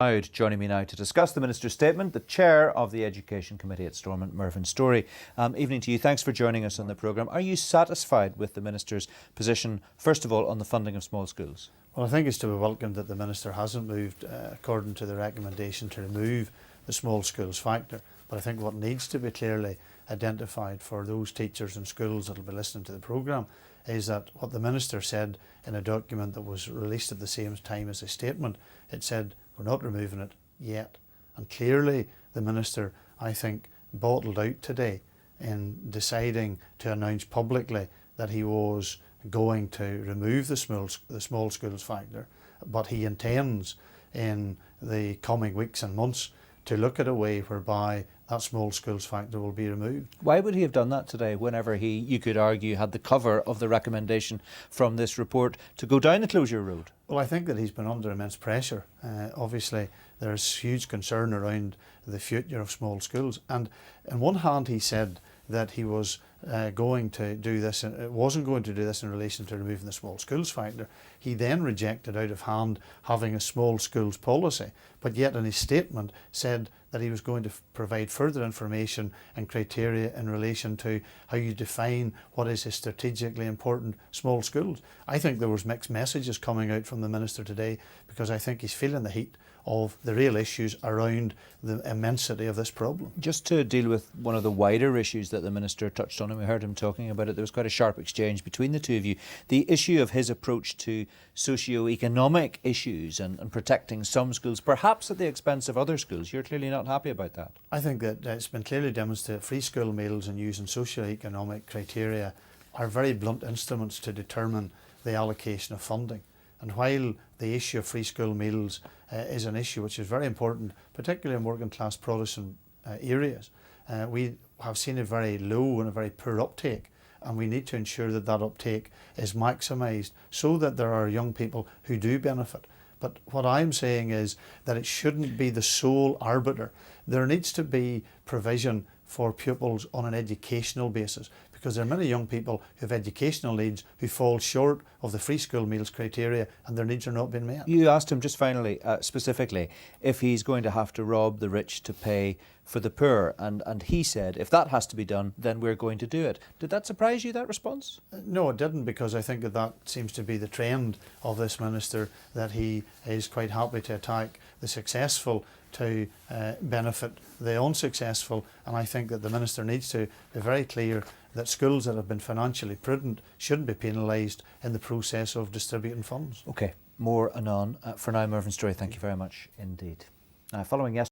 Joining me now to discuss the Minister's statement, the Chair of the Education Committee at Stormont, Mervyn Storey. Evening to you. Thanks for joining us on the programme. Are you satisfied with the Minister's position, first of all, on the funding of small schools? Well, I think it's to be welcomed that the Minister hasn't moved according to the recommendation to remove the small schools factor. But I think what needs to be clearly identified for those teachers and schools that will be listening to the programme is that what the Minister said in a document that was released at the same time as a statement, it said, we're not removing it yet. And clearly the Minister, I think, bottled out today in deciding to announce publicly that he was going to remove the small schools factor, but he intends in the coming weeks and months to look at a way whereby that small schools factor will be removed. Why would he have done that today whenever he, you could argue, had the cover of the recommendation from this report to go down the closure road? Well, I think that he's been under immense pressure. Obviously, there's huge concern around the future of small schools. And on one hand, he said that he was going to do this, wasn't going to do this in relation to removing the small schools factor. He then rejected out of hand having a small schools policy, but yet in his statement said that he was going to provide further information and criteria in relation to how you define what is a strategically important small schools. I think there was mixed messages coming out from the Minister today, because I think he's feeling the heat of the real issues around the immensity of this problem. Just to deal with one of the wider issues that the Minister touched on, and we heard him talking about it, there was quite a sharp exchange between the two of you. The issue of his approach to socio-economic issues and protecting some schools, perhaps at the expense of other schools. You're clearly not happy about that. I think that it's been clearly demonstrated free school meals and using socio-economic criteria are very blunt instruments to determine the allocation of funding. And while the issue of free school meals is an issue which is very important, particularly in working class Protestant areas, we have seen a very low and a very poor uptake, and we need to ensure that that uptake is maximised so that there are young people who do benefit. But what I'm saying is that it shouldn't be the sole arbiter. There needs to be provision for pupils on an educational basis, because there are many young people who have educational needs who fall short of the free school meals criteria and their needs are not being met. You asked him just finally, specifically, if he's going to have to rob the rich to pay for the poor, and he said if that has to be done, then we're going to do it. Did that surprise you, that response? No, it didn't, because I think that seems to be the trend of this Minister, that he is quite happy to attack the successful to benefit the unsuccessful. And I think that the Minister needs to be very clear that schools that have been financially prudent shouldn't be penalised in the process of distributing funds. OK, more anon. For now, Mervyn Storey, thank you very much indeed. Following yesterday.